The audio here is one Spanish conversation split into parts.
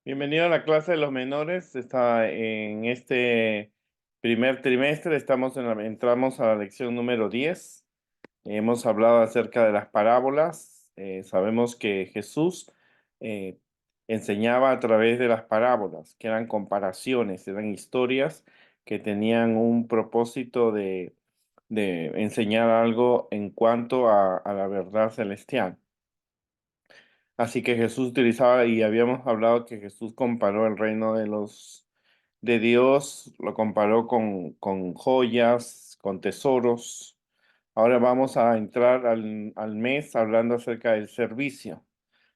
Bienvenido a la clase de los menores. Está en este primer trimestre, entramos a la lección número 10. Hemos hablado acerca de las parábolas. Sabemos que Jesús eh, enseñaba a través de las parábolas, que eran comparaciones, eran historias que tenían un propósito de enseñar algo en cuanto a la verdad celestial. Así que Jesús utilizaba, y habíamos hablado que Jesús comparó el reino de Dios, lo comparó con joyas, con tesoros. Ahora vamos a entrar al mes hablando acerca del servicio.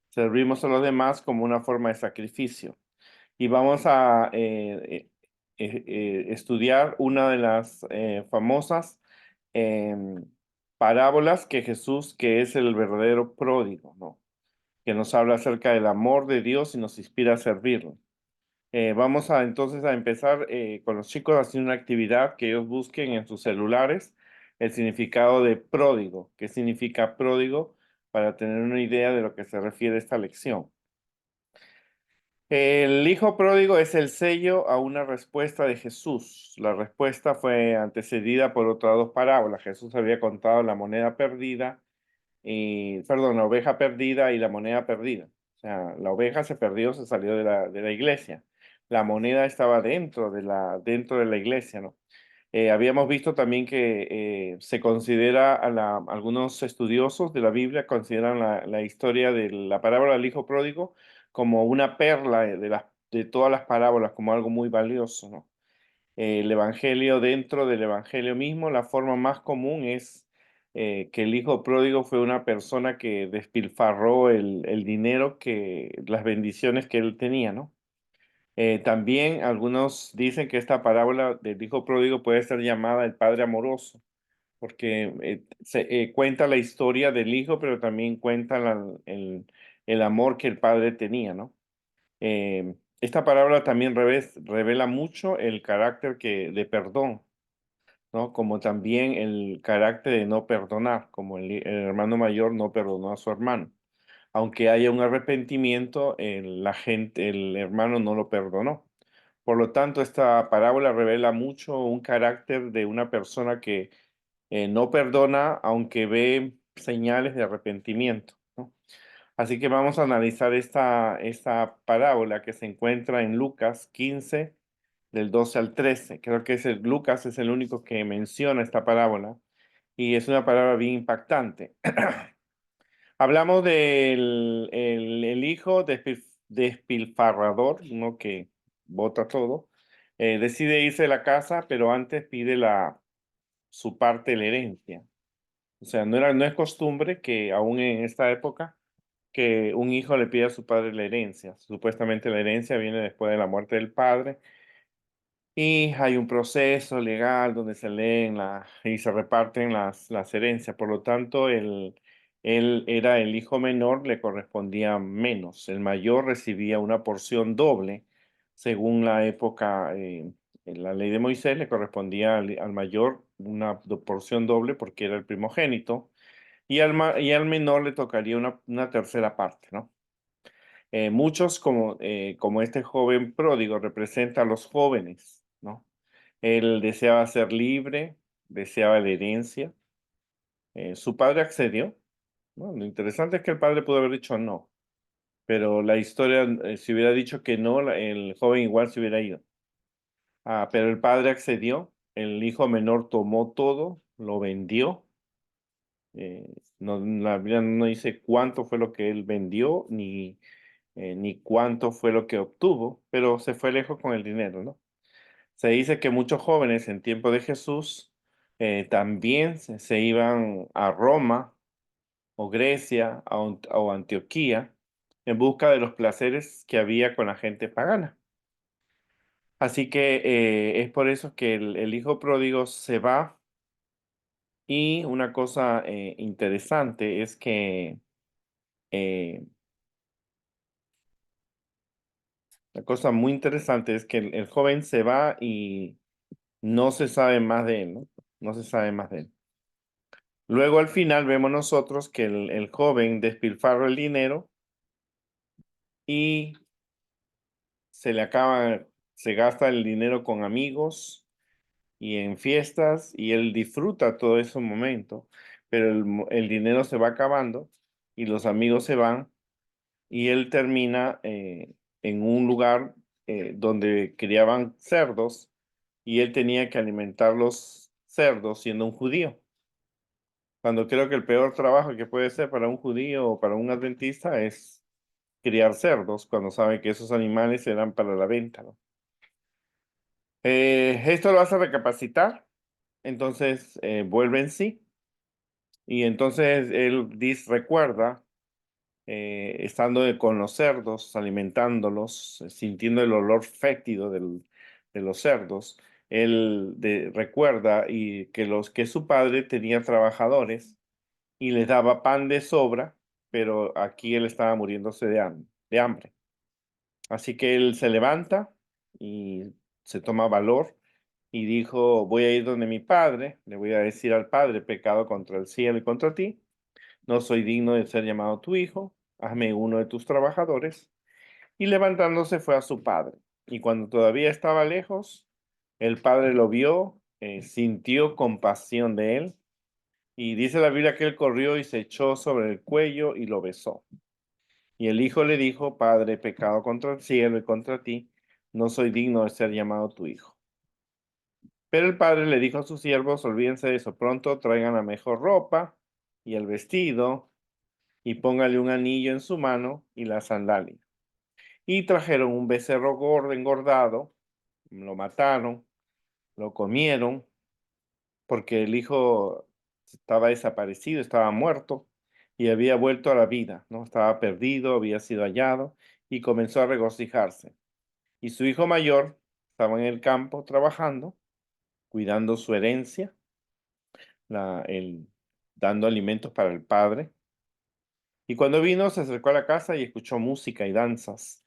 Servimos a los demás como una forma de sacrificio. Y vamos a estudiar una de las famosas em, parábolas que Jesús, que es el verdadero pródigo, ¿no? Que nos habla acerca del amor de Dios y nos inspira a servirlo. Vamos a entonces a empezar con los chicos haciendo una actividad que ellos busquen en sus celulares el significado de pródigo. ¿Qué significa pródigo? Para tener una idea de lo que se refiere esta lección. El hijo pródigo es el sello a una respuesta de Jesús. La respuesta fue antecedida por otras dos parábolas. Jesús había contado la moneda perdida la oveja perdida y la moneda perdida. O sea, la oveja se perdió, se salió de la iglesia. La moneda estaba dentro de la iglesia, ¿no? Habíamos visto también que se considera algunos estudiosos de la Biblia consideran la historia de la parábola del hijo pródigo como una perla de todas las parábolas, como algo muy valioso, ¿no? El evangelio, dentro del evangelio mismo, la forma más común es que el hijo pródigo fue una persona que despilfarró el dinero, las bendiciones que él tenía, ¿no? También algunos dicen que esta parábola del hijo pródigo puede ser llamada el padre amoroso, porque cuenta la historia del hijo, pero también cuenta el amor que el padre tenía, ¿no? Esta parábola también revela mucho el carácter de perdón, ¿no? Como también el carácter de no perdonar, como el hermano mayor no perdonó a su hermano. Aunque haya un arrepentimiento, el hermano no lo perdonó. Por lo tanto, esta parábola revela mucho un carácter de una persona que no perdona, aunque ve señales de arrepentimiento, ¿no? Así que vamos a analizar esta parábola que se encuentra en Lucas 15, del 12 al 13. Creo que Lucas es el único que menciona esta parábola y es una parábola bien impactante. Hablamos del el hijo despilfarrador, uno que bota todo. Decide irse de la casa, pero antes pide su parte de la herencia. O sea, no es costumbre que aún en esta época que un hijo le pida a su padre la herencia. Supuestamente la herencia viene después de la muerte del padre y hay un proceso legal donde se leen y se reparten las herencias. Por lo tanto, él era el hijo menor, le correspondía menos. El mayor recibía una porción doble. Según la época, en la ley de Moisés le correspondía al mayor una porción doble porque era el primogénito. Y al menor le tocaría una tercera parte, ¿no? Muchos, como este joven pródigo, representa a los jóvenes, ¿no? Él deseaba ser libre, deseaba la herencia. Su padre accedió, ¿no? Lo interesante es que el padre pudo haber dicho no, pero la historia, si hubiera dicho que no, el joven igual se hubiera ido. Pero el padre accedió, el hijo menor tomó todo, lo vendió. No, la Biblia no dice cuánto fue lo que él vendió, ni cuánto fue lo que obtuvo, pero se fue lejos con el dinero, ¿no? Se dice que muchos jóvenes en tiempo de Jesús también se iban a Roma o Grecia o Antioquía en busca de los placeres que había con la gente pagana. Así que es por eso que el hijo pródigo se va y una cosa interesante es que eh, la cosa muy interesante es que el joven se va y no se sabe más de él, ¿no? No se sabe más de él. Luego al final vemos nosotros que el joven despilfarra el dinero y se le acaba, se gasta el dinero con amigos y en fiestas y él disfruta todo ese momento, pero el dinero se va acabando y los amigos se van y él termina en un lugar donde criaban cerdos y él tenía que alimentar los cerdos siendo un judío. Cuando creo que el peor trabajo que puede ser para un judío o para un adventista es criar cerdos, cuando sabe que esos animales eran para la venta, ¿no? Esto lo hace recapacitar, entonces vuelve en sí y entonces él recuerda estando con los cerdos, alimentándolos, sintiendo el olor fétido de los cerdos, él recuerda y que su padre tenía trabajadores y les daba pan de sobra, pero aquí él estaba muriéndose de hambre. Así que él se levanta y se toma valor y dijo, voy a ir donde mi padre, le voy a decir al padre, pecado contra el cielo y contra ti, no soy digno de ser llamado tu hijo, hazme uno de tus trabajadores. Y levantándose fue a su padre. Y cuando todavía estaba lejos, el padre lo vio, sintió compasión de él, y dice la Biblia que él corrió y se echó sobre el cuello y lo besó. Y el hijo le dijo, Padre, he pecado contra el cielo y contra ti, no soy digno de ser llamado tu hijo. Pero el padre le dijo a sus siervos, olvídense de eso pronto, traigan la mejor ropa y el vestido, y póngale un anillo en su mano y la sandalia. Y trajeron un becerro gordo, engordado, lo mataron, lo comieron, porque el hijo estaba desaparecido, estaba muerto y había vuelto a la vida, ¿no? Estaba perdido, había sido hallado y comenzó a regocijarse. Y su hijo mayor estaba en el campo trabajando, cuidando su herencia, dando alimentos para el padre. Y cuando vino, se acercó a la casa y escuchó música y danzas.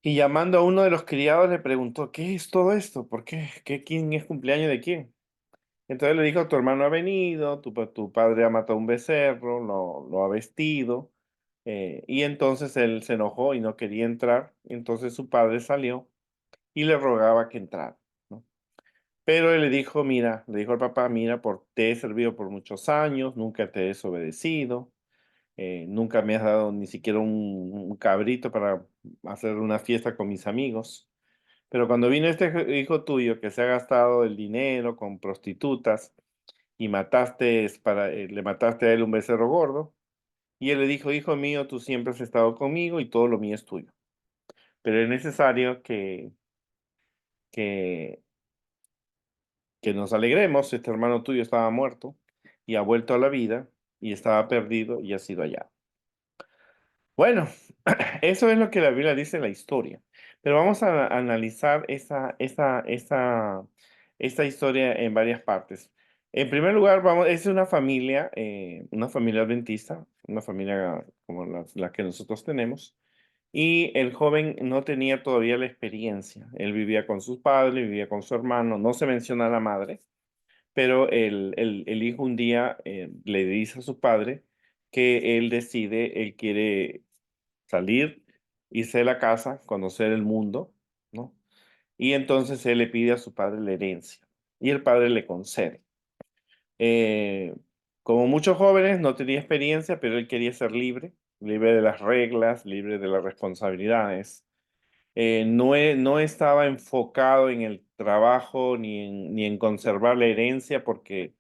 Y llamando a uno de los criados le preguntó, ¿qué es todo esto? ¿Por qué? ¿Quién es cumpleaños de quién? Entonces le dijo, tu hermano ha venido, tu padre ha matado un becerro, lo ha vestido. Y entonces él se enojó y no quería entrar. Entonces su padre salió y le rogaba que entrara, ¿no? Pero él le dijo, mira, le dijo al papá, mira, te he servido por muchos años, nunca te he desobedecido, nunca me has dado ni siquiera un cabrito para hacer una fiesta con mis amigos. Pero cuando vino este hijo tuyo que se ha gastado el dinero con prostitutas y le mataste a él un becerro gordo, y él le dijo, hijo mío, tú siempre has estado conmigo y todo lo mío es tuyo. Pero es necesario que, que nos alegremos, este hermano tuyo estaba muerto y ha vuelto a la vida y estaba perdido y ha sido hallado. Bueno, eso es lo que la Biblia dice en la historia. Pero vamos a analizar esta historia en varias partes. En primer lugar, es una familia adventista, una familia como la que nosotros tenemos. Y el joven no tenía todavía la experiencia. Él vivía con sus padres, vivía con su hermano, no se menciona a la madre, pero el hijo un día le dice a su padre que él quiere salir, irse de la casa, conocer el mundo, ¿no? Y entonces él le pide a su padre la herencia y el padre le concede. Eh, Como muchos jóvenes, no tenía experiencia, pero él quería ser libre, libre de las reglas, libre de las responsabilidades. No estaba enfocado en el trabajo ni en conservar la herencia porque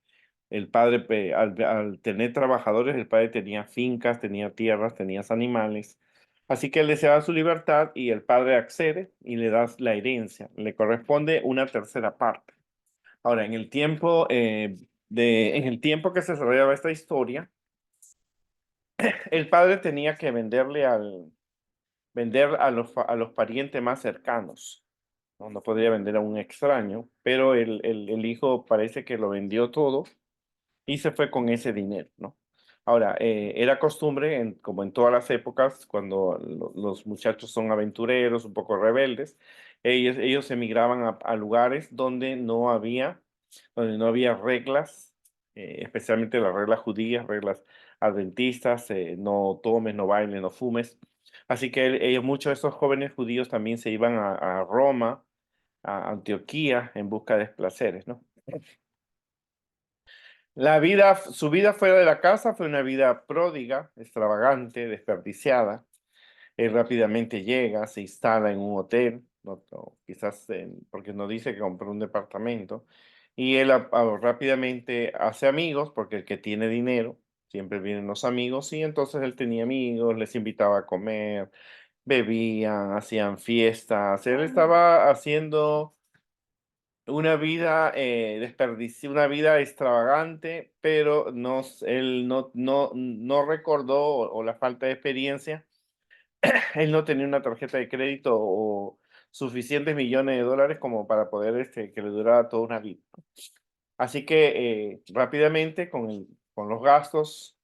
el padre, al tener trabajadores, el padre tenía fincas, tenía tierras, tenía animales. Así que él deseaba su libertad y el padre accede y le da la herencia. Le corresponde una tercera parte. Ahora, en el tiempo que se desarrollaba esta historia, el padre tenía que vender a los parientes más cercanos. No, no podría vender a un extraño, pero el hijo parece que lo vendió todo y se fue con ese dinero, ¿no? Ahora, era costumbre, como en todas las épocas, cuando los muchachos son aventureros, un poco rebeldes, ellos emigraban a lugares donde no había reglas, especialmente las reglas judías, reglas adventistas, no tomes, no bailes, no fumes. Así que muchos de estos jóvenes judíos también se iban a Roma, a Antioquía, en busca de placeres, ¿no? Su vida fuera de la casa fue una vida pródiga, extravagante, desperdiciada. Él rápidamente llega, se instala en un hotel, quizás porque no dice que compró un departamento, y él rápidamente hace amigos, porque el que tiene dinero, siempre vienen los amigos, y entonces él tenía amigos, les invitaba a comer, bebían, hacían fiestas, él estaba haciendo una vida una vida extravagante, pero él no recordó, o la falta de experiencia, él no tenía una tarjeta de crédito o suficientes millones de dólares como para poder que le durara toda una vida. Así que rápidamente con los gastos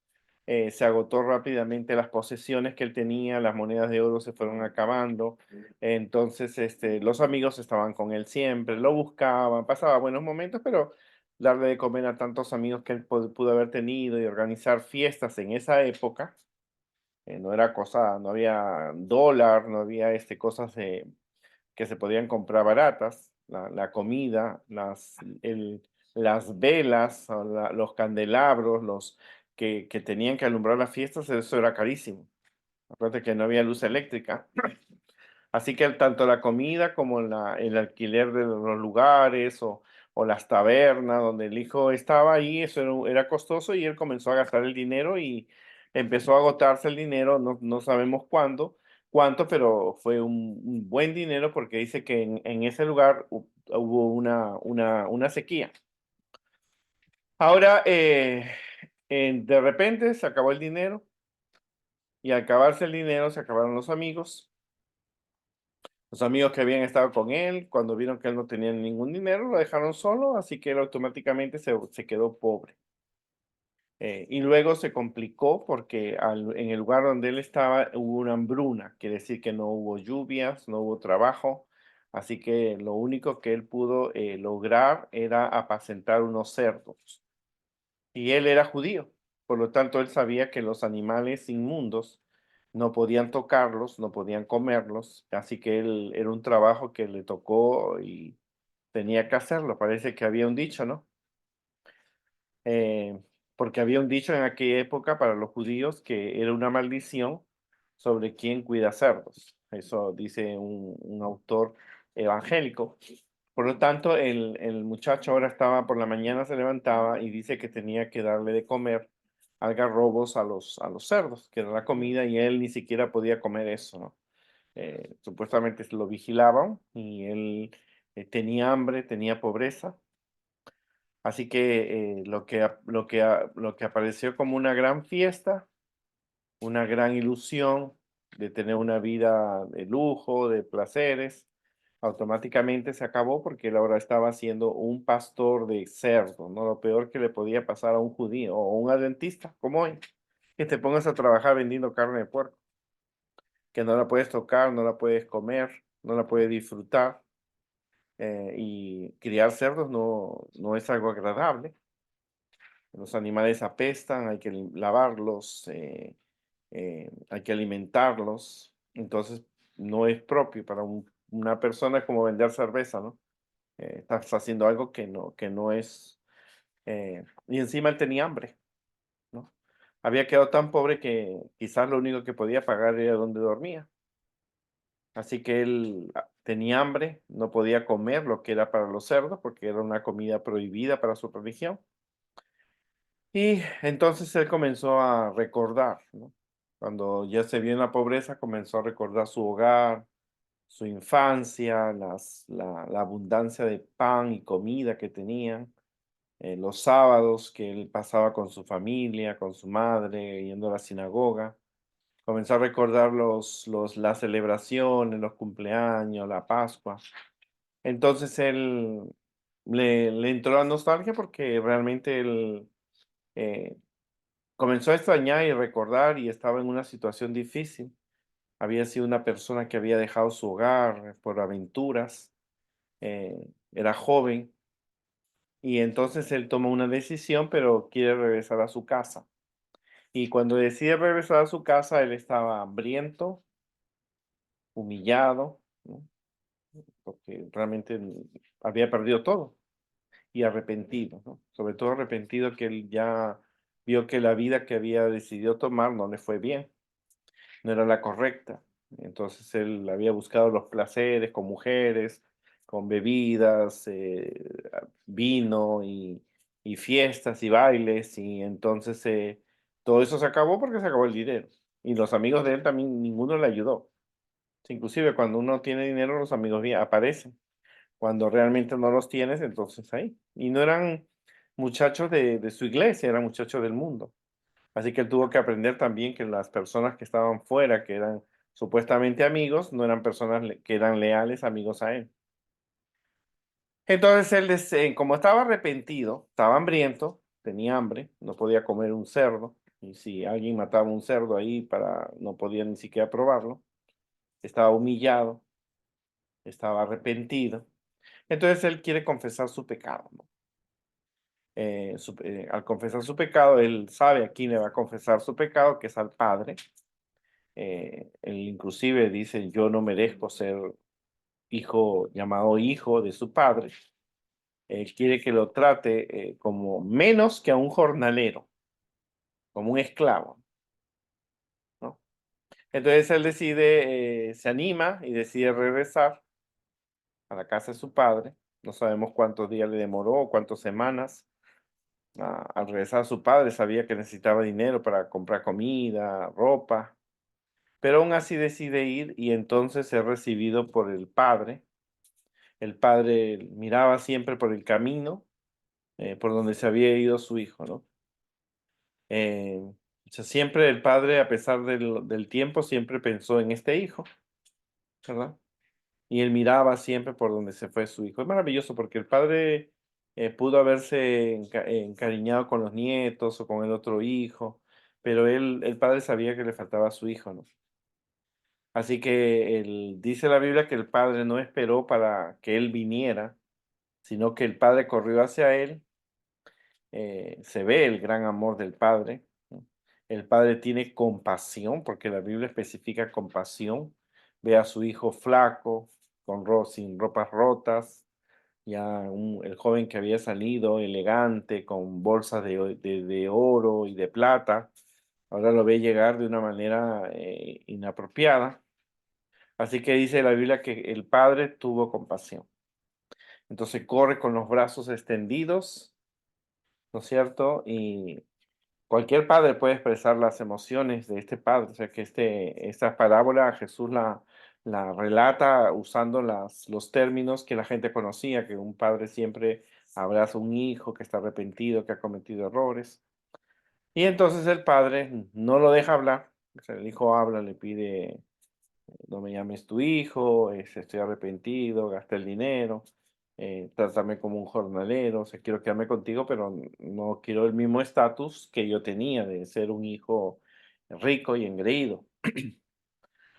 se agotó rápidamente las posesiones que él tenía, las monedas de oro se fueron acabando, entonces los amigos estaban con él siempre, lo buscaban, pasaba buenos momentos, pero darle de comer a tantos amigos que él pudo haber tenido y organizar fiestas en esa época, no era cosa, no había dólar, no había cosas que se podían comprar baratas, la comida, las velas, o los candelabros, que tenían que alumbrar las fiestas, eso era carísimo. Acuérdate que no había luz eléctrica. Así que tanto la comida como el alquiler de los lugares o las tabernas donde el hijo estaba ahí, eso era costoso y él comenzó a gastar el dinero y empezó a agotarse el dinero, no sabemos cuánto, pero fue un buen dinero porque dice que en ese lugar hubo una sequía. Ahora, de repente se acabó el dinero y al acabarse el dinero se acabaron los amigos. Los amigos que habían estado con él, cuando vieron que él no tenía ningún dinero, lo dejaron solo, así que él automáticamente se quedó pobre. Y luego se complicó porque en el lugar donde él estaba hubo una hambruna, quiere decir que no hubo lluvias, no hubo trabajo, así que lo único que él pudo lograr era apacentar unos cerdos. Y él era judío, por lo tanto él sabía que los animales inmundos no podían tocarlos, no podían comerlos, así que él era un trabajo que le tocó y tenía que hacerlo. Parece que había un dicho, ¿no? Eh, Porque había un dicho en aquella época para los judíos que era una maldición sobre quien cuida cerdos. Eso dice un autor evangélico. Por lo tanto, el muchacho ahora estaba por la mañana, se levantaba y dice que tenía que darle de comer algarrobos a los cerdos, que era la comida, y él ni siquiera podía comer eso, ¿no? Supuestamente lo vigilaban y él tenía hambre, tenía pobreza. Así que lo que apareció como una gran fiesta, una gran ilusión de tener una vida de lujo, de placeres, automáticamente se acabó porque él ahora estaba siendo un pastor de cerdo, ¿no? Lo peor que le podía pasar a un judío o a un adventista como hoy, que te pongas a trabajar vendiendo carne de puerco, que no la puedes tocar, no la puedes comer, no la puedes disfrutar, y criar cerdos no es algo agradable. Los animales apestan, hay que lavarlos, hay que alimentarlos. Entonces, no es propio para una persona como vender cerveza, ¿no? Estás haciendo algo que no es. Y encima él tenía hambre, ¿no? Había quedado tan pobre que quizás lo único que podía pagar era donde dormía. Así que él tenía hambre, no podía comer lo que era para los cerdos porque era una comida prohibida para su religión. Y entonces él comenzó a recordar, ¿no? Cuando ya se vio en la pobreza, comenzó a recordar su hogar, su infancia, la abundancia de pan y comida que tenían, los sábados que él pasaba con su familia, con su madre, yendo a la sinagoga. Comenzó a recordar las celebraciones, los cumpleaños, la Pascua. Entonces él le entró la nostalgia porque realmente él eh, comenzó a extrañar y recordar y estaba en una situación difícil. Había sido una persona que había dejado su hogar por aventuras, era joven y entonces él toma una decisión, pero quiere regresar a su casa. Y cuando decide regresar a su casa, él estaba hambriento, humillado, ¿no? Porque realmente había perdido todo y arrepentido, ¿no? Sobre todo arrepentido que él ya vio que la vida que había decidido tomar no le fue bien, no era la correcta. Entonces él había buscado los placeres con mujeres, con bebidas, vino y fiestas y bailes, y entonces todo eso se acabó porque se acabó el dinero. Y los amigos de él también, ninguno le ayudó. Inclusive cuando uno tiene dinero, los amigos aparecen. Cuando realmente no los tienes, entonces ahí. Y no eran muchachos de su iglesia, eran muchachos del mundo. Así que él tuvo que aprender también que las personas que estaban fuera, que eran supuestamente amigos, no eran personas que eran leales amigos a él. Entonces él, como estaba arrepentido, estaba hambriento, tenía hambre, no podía comer un cerdo, y si alguien mataba un cerdo ahí no podía ni siquiera probarlo, estaba humillado, estaba arrepentido. Entonces él quiere confesar su pecado, ¿no? Al confesar su pecado, él sabe a quién le va a confesar su pecado, que es al Padre. Él inclusive dice, yo no merezco ser hijo, llamado hijo de su padre. Él quiere que lo trate como menos que a un jornalero, como un esclavo, ¿no? Entonces él decide, se anima y decide regresar a la casa de su padre. No sabemos cuántos días le demoró o cuántas semanas. Al regresar a su padre sabía que necesitaba dinero para comprar comida, ropa, pero aún así decide ir y entonces es recibido por el padre. El padre miraba siempre por el camino por donde se había ido su hijo, ¿no? O sea, siempre el padre, a pesar del tiempo, siempre pensó en este hijo, ¿verdad? Y él miraba siempre por donde se fue su hijo. Es maravilloso porque el padre pudo haberse encariñado con los nietos o con el otro hijo, pero el padre sabía que le faltaba a su hijo, ¿no? Así que dice la Biblia que el padre no esperó para que él viniera, sino que el padre corrió hacia él. Se ve el gran amor del padre, ¿no? El padre tiene compasión, porque la Biblia especifica compasión. Ve a su hijo flaco, sin ropas rotas, el joven que había salido elegante, con bolsas de oro y de plata, ahora lo ve llegar de una manera inapropiada. Así que dice la Biblia que el padre tuvo compasión. Entonces corre con los brazos extendidos, ¿no es cierto? Y cualquier padre puede expresar las emociones de este padre. O sea que esta parábola Jesús la relata usando los términos que la gente conocía, que un padre siempre abraza a un hijo que está arrepentido, que ha cometido errores. Y entonces el padre no lo deja hablar. O sea, el hijo habla, le pide no me llames tu hijo, estoy arrepentido, gasté el dinero, trátame como un jornalero, o sea, quiero quedarme contigo, pero no quiero el mismo estatus que yo tenía de ser un hijo rico y engreído.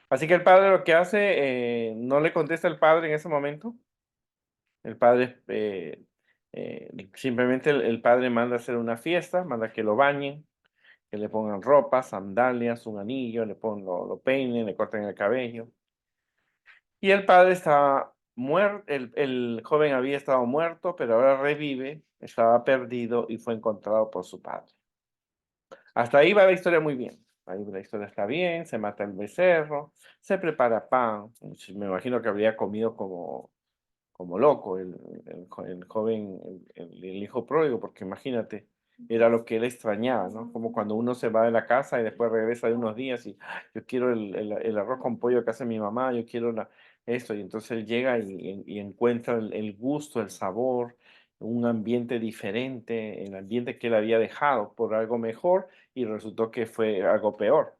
Así que el padre lo que hace, no le contesta el padre en ese momento. El padre, simplemente el padre manda a hacer una fiesta, manda que lo bañen, que le pongan ropa, sandalias, un anillo, lo peinen, le corten el cabello. Y el padre estaba muerto, el joven había estado muerto, pero ahora revive, estaba perdido y fue encontrado por su padre. Hasta ahí va la historia muy bien. Ahí la historia está bien, se mata el becerro, se prepara pan. Me imagino que habría comido como loco el joven, el hijo pródigo, porque imagínate, era lo que él extrañaba, ¿no? Como cuando uno se va de la casa y después regresa de unos días y "Ay, yo quiero el arroz con pollo que hace mi mamá, yo quiero esto", y entonces él llega y encuentra el gusto, el sabor, un ambiente diferente, el ambiente que él había dejado por algo mejor y resultó que fue algo peor.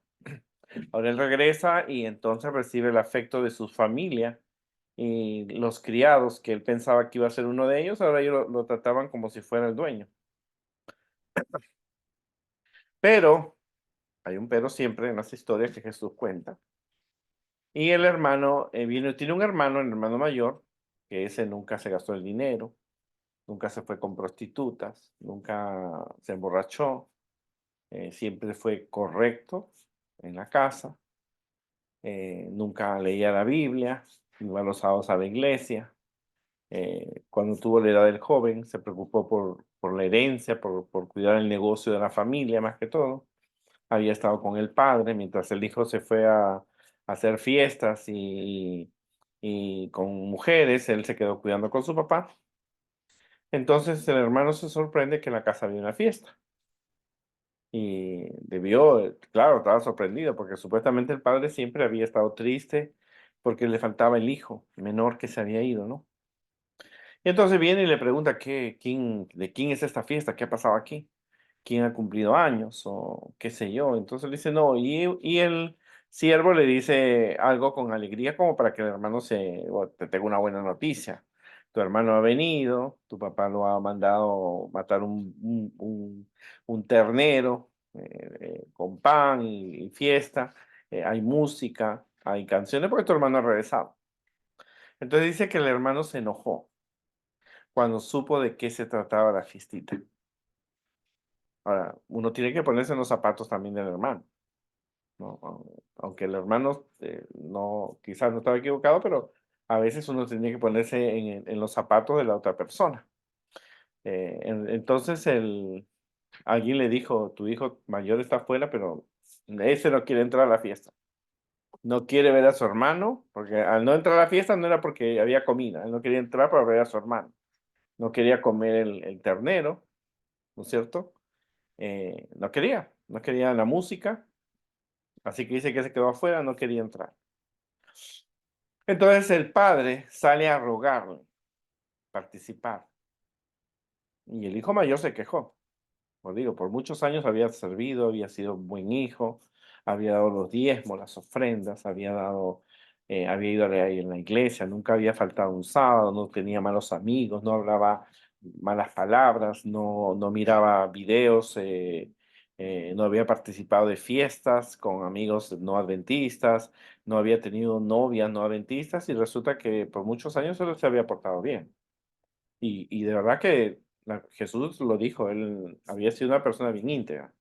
Ahora él regresa y entonces recibe el afecto de su familia y los criados, que él pensaba que iba a ser uno de ellos, ahora ellos lo trataban como si fuera el dueño. Pero, hay un pero siempre en las historias que Jesús cuenta. Y el hermano tiene un hermano, el hermano mayor, que ese nunca se gastó el dinero, nunca se fue con prostitutas, nunca se emborrachó, siempre fue correcto en la casa. nunca leía la Biblia, iba los sábados a la iglesia. Cuando tuvo la edad del joven, se preocupó por la herencia, por cuidar el negocio de la familia más que todo. Había estado con el padre mientras el hijo se fue a hacer fiestas y con mujeres, él se quedó cuidando con su papá. Entonces el hermano se sorprende que en la casa había una fiesta. Y debió, claro, estaba sorprendido porque supuestamente el padre siempre había estado triste porque le faltaba el hijo menor que se había ido, ¿no? Y entonces viene y le pregunta de quién es esta fiesta, qué ha pasado aquí, quién ha cumplido años o qué sé yo. Entonces le dice no, y el siervo le dice algo con alegría como para que el hermano te tenga una buena noticia. Tu hermano ha venido, tu papá lo ha mandado matar un ternero con pan y fiesta, hay música, hay canciones porque tu hermano ha regresado. Entonces dice que el hermano se enojó cuando supo de qué se trataba la fiestita. Ahora, uno tiene que ponerse en los zapatos también del hermano, ¿no? Aunque el hermano no, quizás no estaba equivocado, pero a veces uno tiene que ponerse en los zapatos de la otra persona. Entonces alguien le dijo, tu hijo mayor está afuera, pero ese no quiere entrar a la fiesta. No quiere ver a su hermano, porque al no entrar a la fiesta no era porque había comida, él no quería entrar para ver a su hermano. No quería comer el ternero, ¿no es cierto? No quería la música, así que dice que se quedó afuera, no quería entrar. Entonces el padre sale a rogarle participar y el hijo mayor se quejó. Como digo, por muchos años había servido, había sido un buen hijo, había dado los diezmos, las ofrendas, había ido en la iglesia, nunca había faltado un sábado, no tenía malos amigos, no hablaba malas palabras, no miraba videos, no había participado de fiestas con amigos no adventistas, no había tenido novias no adventistas y resulta que por muchos años solo se había portado bien. Y de verdad que Jesús lo dijo, él había sido una persona bien íntegra.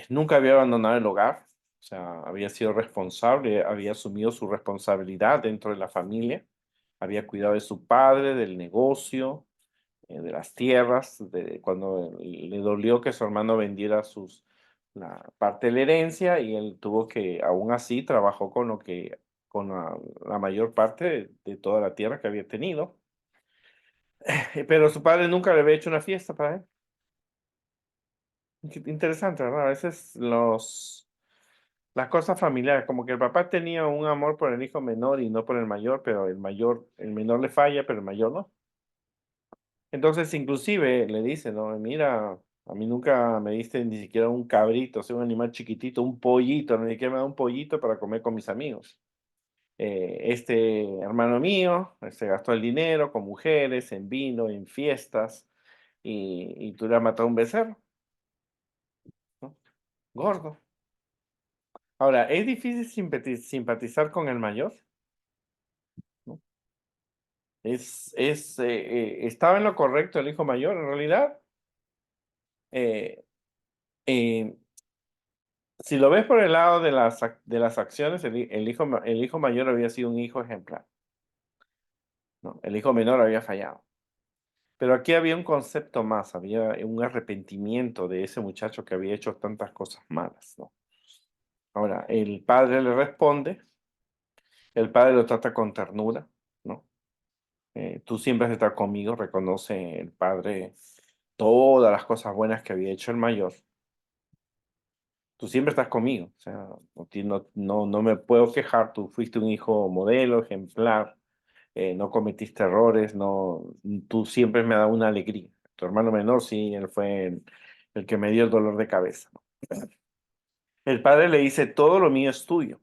Nunca había abandonado el hogar, o sea, había sido responsable, había asumido su responsabilidad dentro de la familia, había cuidado de su padre, del negocio, de las tierras, cuando le dolió que su hermano vendiera la parte de la herencia y él tuvo que, aún así, trabajó con la mayor parte de toda la tierra que había tenido. Pero su padre nunca le había hecho una fiesta para él. Interesante, ¿verdad? A veces las cosas familiares, como que el papá tenía un amor por el hijo menor y no por el mayor, pero el menor le falla, pero el mayor no. Entonces, inclusive le dice, ¿no? Mira, a mí nunca me diste ni siquiera un cabrito, o sea, un animal chiquitito, un pollito, ni siquiera me da un pollito para comer con mis amigos. Este hermano mío se gastó el dinero con mujeres, en vino, en fiestas, y tú le has matado un becerro, ¿no? Gordo. Ahora, es difícil simpatizar con el mayor, ¿no? Estaba en lo correcto el hijo mayor, en realidad. eh, eh, si lo ves por el lado de las acciones, el hijo mayor había sido un hijo ejemplar, ¿no? El hijo menor había fallado. Pero aquí había un concepto más, había un arrepentimiento de ese muchacho que había hecho tantas cosas malas, ¿no? Ahora, el padre le responde, el padre lo trata con ternura, ¿no? Tú siempre has estado conmigo, reconoce el padre todas las cosas buenas que había hecho el mayor. Tú siempre estás conmigo, o sea, no me puedo quejar, tú fuiste un hijo modelo, ejemplar, no cometiste errores, no, tú siempre me has dado una alegría. Tu hermano menor, sí, él fue el que me dio el dolor de cabeza. El padre le dice, todo lo mío es tuyo.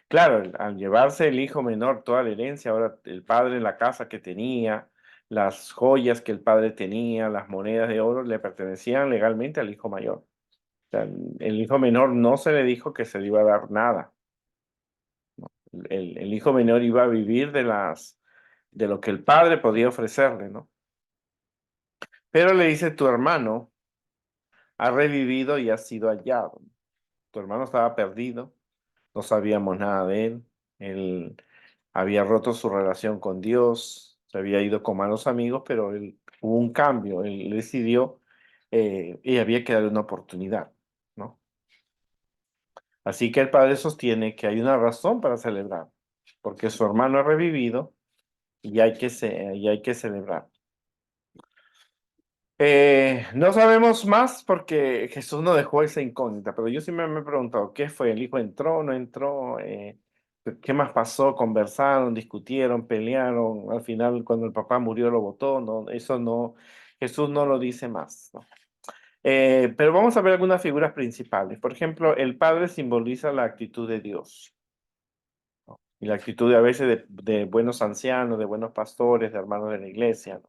Claro, al llevarse el hijo menor toda la herencia, ahora el padre la casa que tenía, las joyas que el padre tenía, las monedas de oro le pertenecían legalmente al hijo mayor. O sea, el hijo menor no se le dijo que se le iba a dar nada. El hijo menor iba a vivir de lo que el padre podía ofrecerle, ¿no? Pero le dice, tu hermano ha revivido y ha sido hallado. Tu hermano estaba perdido, no sabíamos nada de él. Él había roto su relación con Dios, se había ido con malos amigos, pero hubo un cambio, él decidió y había que darle una oportunidad, ¿no? Así que el padre sostiene que hay una razón para celebrar, porque su hermano ha revivido y hay que celebrar. No sabemos más porque Jesús no dejó esa incógnita, pero yo siempre me he preguntado, ¿qué fue? ¿El hijo entró, no entró? ¿Qué más pasó? ¿Conversaron, discutieron, pelearon? Al final, cuando el papá murió, lo votó, ¿no? Eso no, Jesús no lo dice más, ¿no? Pero vamos a ver algunas figuras principales. Por ejemplo, el padre simboliza la actitud de Dios, ¿no? Y la actitud a veces de buenos ancianos, de buenos pastores, de hermanos de la iglesia, ¿no?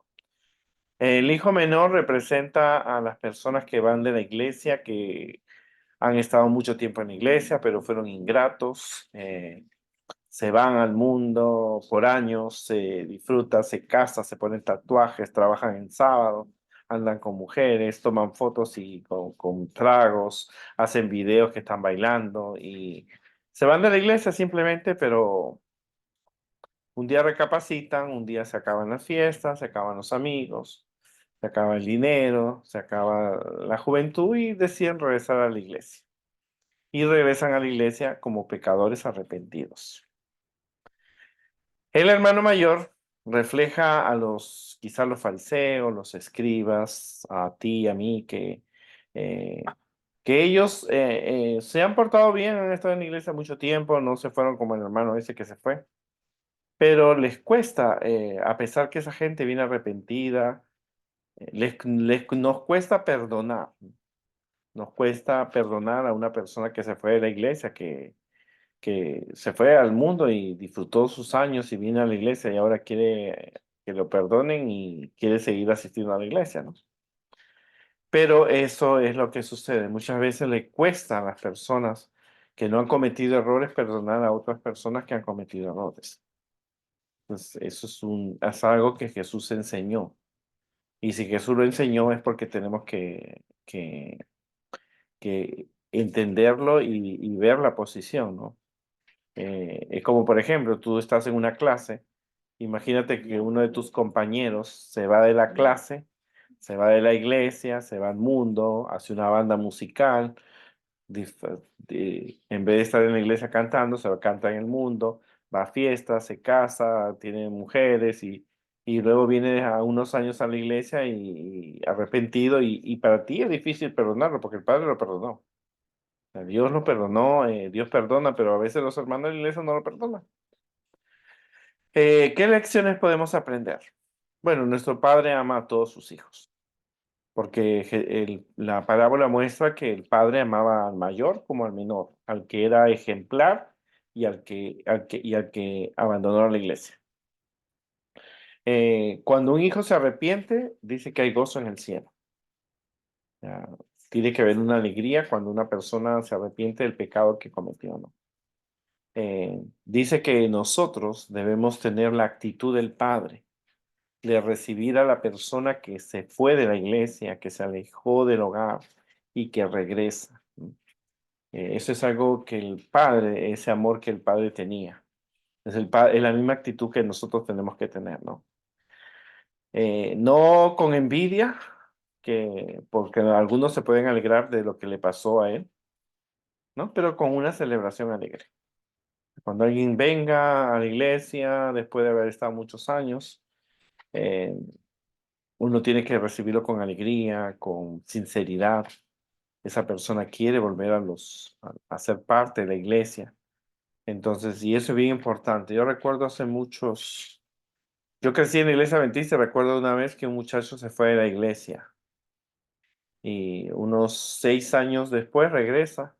El hijo menor representa a las personas que van de la iglesia, que han estado mucho tiempo en la iglesia, pero fueron ingratos, se van al mundo por años, se disfrutan, se casan, se ponen tatuajes, trabajan en sábado, andan con mujeres, toman fotos y con tragos, hacen videos que están bailando y se van de la iglesia simplemente, pero un día recapacitan, un día se acaban las fiestas, se acaban los amigos, se acaba el dinero, se acaba la juventud y deciden regresar a la iglesia. Y regresan a la iglesia como pecadores arrepentidos. El hermano mayor refleja a quizás los fariseos, los escribas, a ti, a mí, eh, que ellos se han portado bien, han estado en la iglesia mucho tiempo, no se fueron como el hermano ese que se fue. Pero les cuesta, a pesar que esa gente viene arrepentida, nos cuesta perdonar. Nos cuesta perdonar a una persona que se fue de la iglesia, que se fue al mundo y disfrutó sus años y vino a la iglesia y ahora quiere que lo perdonen y quiere seguir asistiendo a la iglesia, ¿no? Pero eso es lo que sucede. Muchas veces le cuesta a las personas que no han cometido errores perdonar a otras personas que han cometido errores. Entonces, eso es algo que Jesús enseñó. Y si Jesús lo enseñó es porque tenemos que entenderlo y ver la posición, ¿no? Es como, por ejemplo, tú estás en una clase, imagínate que uno de tus compañeros se va de la clase, se va de la iglesia, se va al mundo, hace una banda musical, en vez de estar en la iglesia cantando, se va a cantar en el mundo, va a fiestas, se casa, tiene mujeres y luego viene a unos años a la iglesia y arrepentido y para ti es difícil perdonarlo porque el Padre lo perdonó. Sea, Dios lo perdonó, Dios perdona, pero a veces los hermanos de la iglesia no lo perdonan. ¿Qué lecciones podemos aprender? Bueno, nuestro Padre ama a todos sus hijos, porque la parábola muestra que el Padre amaba al mayor como al menor, al que era ejemplar y al que abandonó la iglesia. Cuando un hijo se arrepiente, dice que hay gozo en el cielo. Ya, tiene que haber una alegría cuando una persona se arrepiente del pecado que cometió, ¿no? Dice que nosotros debemos tener la actitud del Padre, de recibir a la persona que se fue de la iglesia, que se alejó del hogar y que regresa, ¿no? Eso es algo que el Padre, ese amor que el Padre tenía, es la misma actitud que nosotros tenemos que tener, ¿no? No con envidia, porque algunos se pueden alegrar de lo que le pasó a él, ¿no? Pero con una celebración alegre. Cuando alguien venga a la iglesia después de haber estado muchos años, eh, uno tiene que recibirlo con alegría, con sinceridad. Esa persona quiere volver a ser parte de la iglesia. Entonces, y eso es bien importante. Yo recuerdo yo crecí en la iglesia adventista, recuerdo una vez que un muchacho se fue de la iglesia y unos 6 años después regresa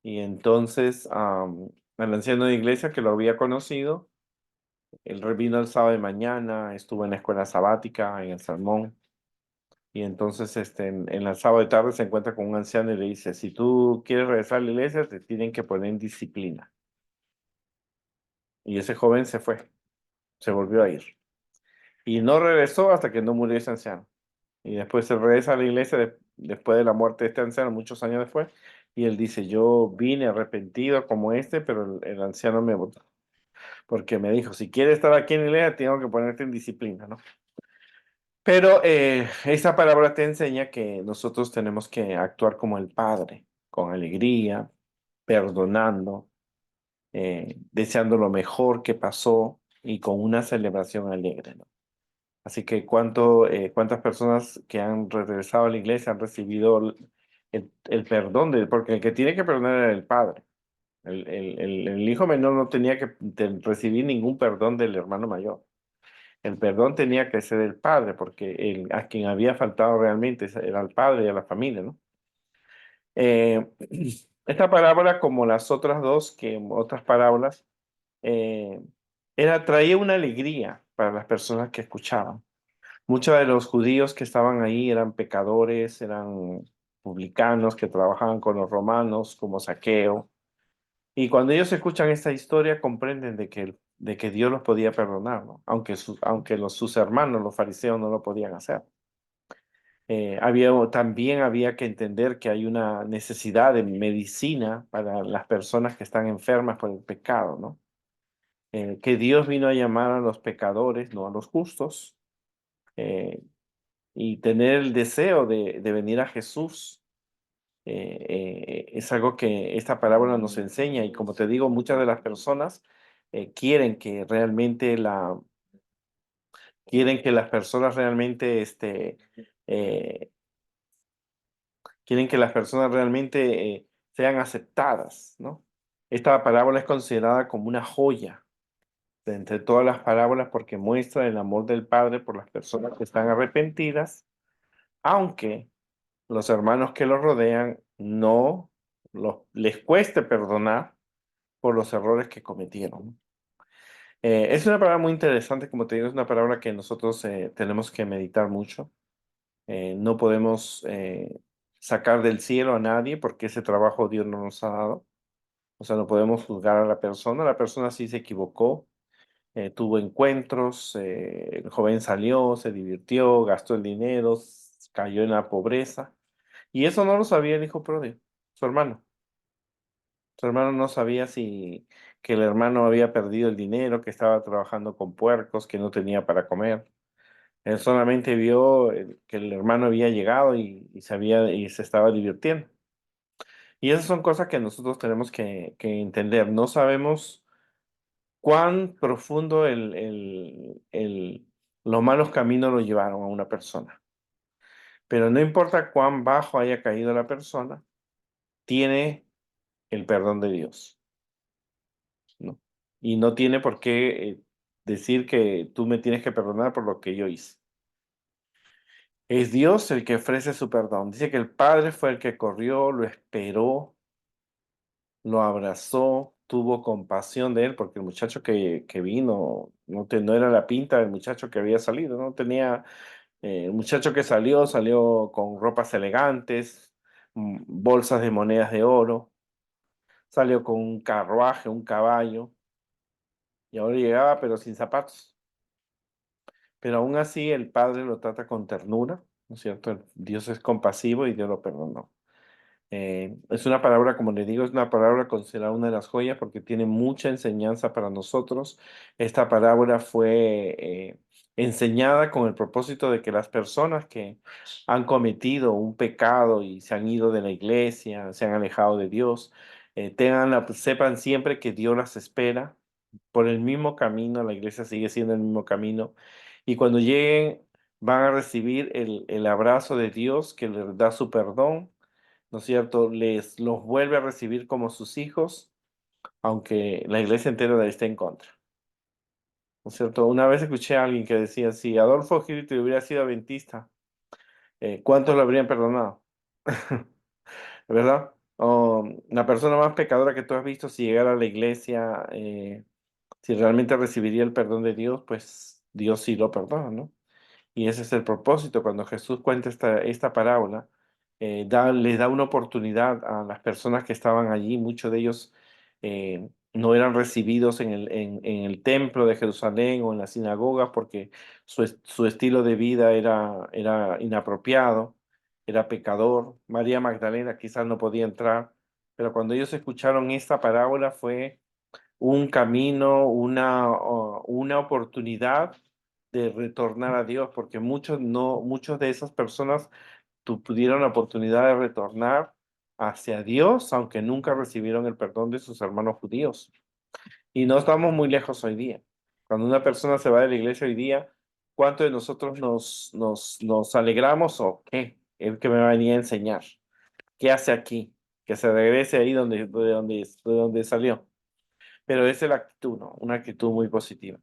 y entonces el anciano de iglesia que lo había conocido, él vino el sábado de mañana, estuvo en la escuela sabática, en el sermón. Y entonces en el sábado de tarde se encuentra con un anciano y le dice, si tú quieres regresar a la iglesia, te tienen que poner en disciplina. Y ese joven se fue, se volvió a ir. Y no regresó hasta que no murió ese anciano. Y después se regresa a la iglesia después de la muerte de este anciano, muchos años después, Y él dice, yo vine arrepentido como este, pero el anciano me votó, porque me dijo, si quieres estar aquí en la iglesia, tengo que ponerte en disciplina, ¿no? Pero esta palabra te enseña que nosotros tenemos que actuar como el Padre, con alegría, perdonando, deseando lo mejor que pasó y con una celebración alegre, ¿no? Así que cuántas personas que han regresado a la iglesia han recibido el perdón, porque el que tiene que perdonar era el Padre. El hijo menor no tenía que recibir ningún perdón del hermano mayor. El perdón tenía que ser el padre, porque a quien había faltado realmente era el padre y a la familia, ¿no? Eh, esta parábola, como las otras dos, que otras parábolas, eh, traía una alegría para las personas que escuchaban. Muchos de los judíos que estaban ahí eran pecadores, eran publicanos que trabajaban con los romanos, como Saqueo. Y cuando ellos escuchan esta historia, comprenden de que Dios los podía perdonar, ¿no? Sus hermanos, los fariseos, no lo podían hacer. También había que entender que hay una necesidad de medicina para las personas que están enfermas por el pecado, ¿no? Que Dios vino a llamar a los pecadores, no a los justos, eh, y tener el deseo de venir a Jesús. Es algo que esta parábola nos enseña y como te digo, muchas de las personas quieren que realmente quieren que las personas realmente, eh, quieren que las personas realmente sean aceptadas, ¿no? Esta parábola es considerada como una joya de entre todas las parábolas porque muestra el amor del Padre por las personas que están arrepentidas, aunque los hermanos que los rodean no les cueste perdonar por los errores que cometieron. Es una palabra muy interesante, como te digo, es una palabra que nosotros tenemos que meditar mucho. No podemos sacar del cielo a nadie porque ese trabajo Dios no nos ha dado. O sea, no podemos juzgar a la persona. La persona sí se equivocó, tuvo encuentros, el joven salió, se divirtió, gastó el dinero, cayó en la pobreza. Y eso no lo sabía el hijo pródigo, su hermano. Su hermano no sabía si que el hermano había perdido el dinero, que estaba trabajando con puercos, que no tenía para comer. Él solamente vio que el hermano había llegado y se estaba divirtiendo. Y esas son cosas que nosotros tenemos que entender. No sabemos cuán profundo los malos caminos lo llevaron a una persona. Pero no importa cuán bajo haya caído la persona, tiene el perdón de Dios, ¿no? Y no tiene por qué decir que tú me tienes que perdonar por lo que yo hice. Es Dios el que ofrece su perdón. Dice que el Padre fue el que corrió, lo esperó, lo abrazó, tuvo compasión de él, porque el muchacho que vino no era la pinta del muchacho que había salido, no tenía, el muchacho que salió con ropas elegantes, bolsas de monedas de oro, salió con un carruaje, un caballo, y ahora llegaba pero sin zapatos. Pero aún así el Padre lo trata con ternura, ¿no es cierto? Dios es compasivo y Dios lo perdonó. Es una palabra, como le digo, es una palabra considerada una de las joyas porque tiene mucha enseñanza para nosotros. Esta palabra fue enseñada con el propósito de que las personas que han cometido un pecado y se han ido de la iglesia, se han alejado de Dios, sepan siempre que Dios las espera por el mismo camino, la iglesia sigue siendo el mismo camino, y cuando lleguen van a recibir el abrazo de Dios que les da su perdón, ¿no es cierto? Los vuelve a recibir como sus hijos, aunque la iglesia entera esté en contra, ¿no es cierto? Una vez escuché a alguien que decía, si Adolfo Hitler hubiera sido adventista, ¿cuántos lo habrían perdonado? ¿Verdad? O la persona más pecadora que tú has visto, si llegara a la iglesia, si realmente recibiría el perdón de Dios, pues Dios sí lo perdona, ¿no? Y ese es el propósito. Cuando Jesús cuenta esta parábola, les da una oportunidad a las personas que estaban allí. Muchos de ellos no eran recibidos en el templo de Jerusalén o en las sinagogas porque su estilo de vida era inapropiado, era pecador. María Magdalena quizás no podía entrar. pero cuando ellos escucharon esta parábola fue un camino, una oportunidad de retornar a Dios, porque muchos de esas personas tuvieron la oportunidad de retornar hacia Dios, aunque nunca recibieron el perdón de sus hermanos judíos. Y no estamos muy lejos hoy día. Cuando una persona se va de la iglesia hoy día, ¿cuántos de nosotros nos alegramos o qué? ¿El que me venía a enseñar? ¿Qué hace aquí? Que se regrese ahí de donde salió. Pero esa es la actitud, ¿no? Una actitud muy positiva.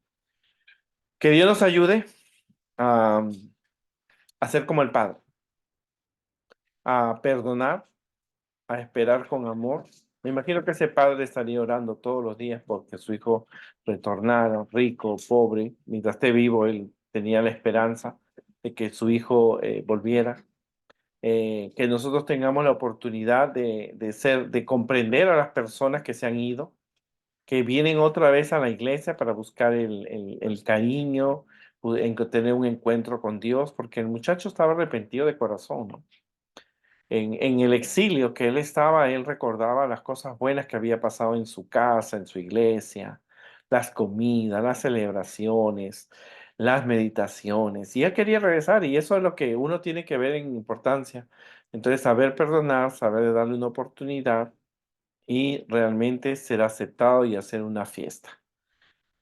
Que Dios nos ayude a ser como el Padre, a perdonar, a esperar con amor. Me imagino que ese padre estaría orando todos los días porque su hijo retornara, rico, pobre. Mientras esté vivo, él tenía la esperanza de que su hijo volviera. Que nosotros tengamos la oportunidad de comprender a las personas que se han ido, que vienen otra vez a la iglesia para buscar el cariño, tener un encuentro con Dios, porque el muchacho estaba arrepentido de corazón, ¿no? En el exilio que él estaba, él recordaba las cosas buenas que había pasado en su casa, en su iglesia, las comidas, las celebraciones, las meditaciones, y él quería regresar, y eso es lo que uno tiene que ver en importancia. Entonces, saber perdonar, saber darle una oportunidad y realmente ser aceptado y hacer una fiesta,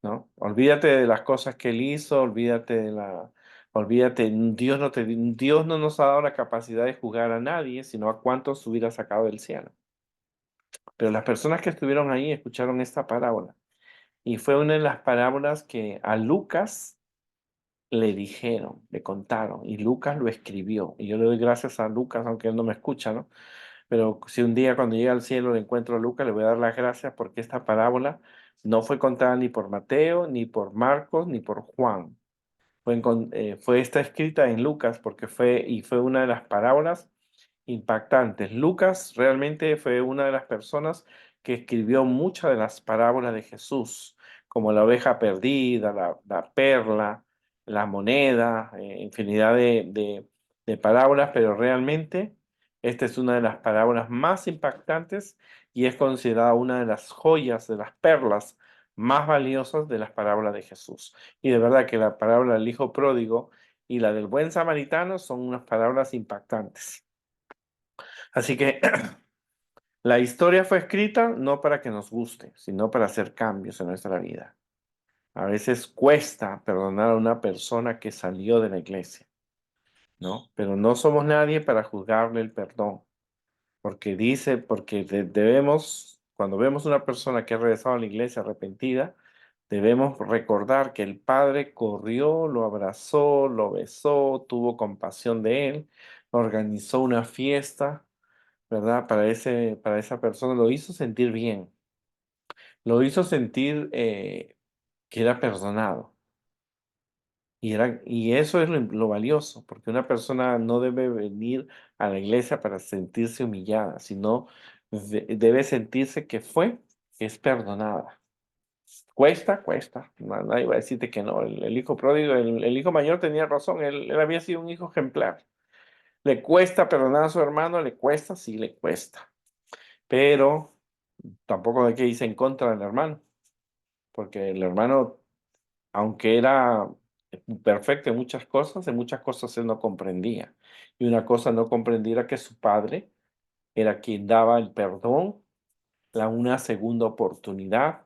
¿no? Olvídate de las cosas que él hizo, olvídate, Dios no nos ha dado la capacidad de juzgar a nadie, sino a cuántos hubiera sacado del cielo. Pero las personas que estuvieron ahí escucharon esta parábola y fue una de las parábolas que a Lucas le dijeron, le contaron y Lucas lo escribió. Y yo le doy gracias a Lucas, aunque él no me escucha, ¿no? Pero si un día cuando llegue al cielo le encuentro a Lucas, le voy a dar las gracias porque esta parábola no fue contada ni por Mateo, ni por Marcos, ni por Juan. Fue esta escrita en Lucas porque fue una de las parábolas impactantes. Lucas realmente fue una de las personas que escribió muchas de las parábolas de Jesús, como la oveja perdida, la perla, la moneda, infinidad de parábolas, pero realmente esta es una de las parábolas más impactantes y es considerada una de las joyas, de las perlas más valiosas de las parábolas de Jesús. Y de verdad que la parábola del hijo pródigo y la del buen samaritano son unas parábolas impactantes. Así que la historia fue escrita no para que nos guste, sino para hacer cambios en nuestra vida. A veces cuesta perdonar a una persona que salió de la iglesia, ¿no? Pero no somos nadie para juzgarle el perdón, porque debemos, cuando vemos una persona que ha regresado a la iglesia arrepentida, debemos recordar que el Padre corrió, lo abrazó, lo besó, tuvo compasión de él, organizó una fiesta, ¿verdad? Para esa persona lo hizo sentir bien, lo hizo sentir que era perdonado. Y eso es lo valioso, porque una persona no debe venir a la iglesia para sentirse humillada, sino debe sentirse que es perdonada. Cuesta, cuesta. Nadie va a decirte que no. El hijo pródigo, el hijo mayor tenía razón, él había sido un hijo ejemplar. ¿Le cuesta perdonar a su hermano? ¿Le cuesta? Sí, le cuesta. Pero tampoco hay que irse en contra del hermano, porque el hermano, aunque era perfecto en muchas cosas él no comprendía. Y una cosa no comprendía era que su padre era quien daba el perdón, una segunda oportunidad,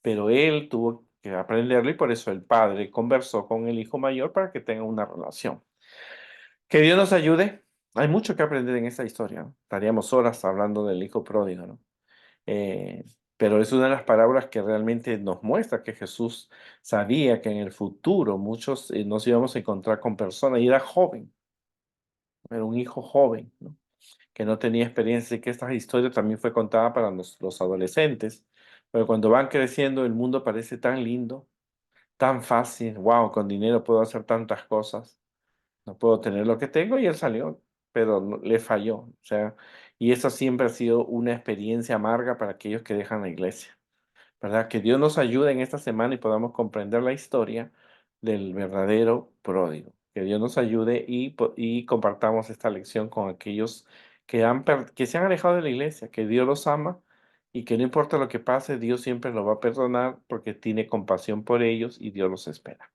pero él tuvo que aprenderlo y por eso el padre conversó con el hijo mayor para que tenga una relación. Que Dios nos ayude. Hay mucho que aprender en esta historia, ¿no? Estaríamos horas hablando del hijo pródigo, ¿no? Eh, pero es una de las parábolas que realmente nos muestra que Jesús sabía que en el futuro muchos nos íbamos a encontrar con personas, y era joven, era un hijo joven, ¿no? Que no tenía experiencia, y que esta historia también fue contada para los adolescentes, pero cuando van creciendo el mundo parece tan lindo, tan fácil, wow, con dinero puedo hacer tantas cosas, no puedo tener lo que tengo y él salió, pero le falló, o sea, y eso siempre ha sido una experiencia amarga para aquellos que dejan la iglesia. ¿Verdad? Que Dios nos ayude en esta semana y podamos comprender la historia del verdadero pródigo. Que Dios nos ayude y compartamos esta lección con aquellos que se han alejado de la iglesia, que Dios los ama y que no importa lo que pase, Dios siempre lo va a perdonar porque tiene compasión por ellos y Dios los espera.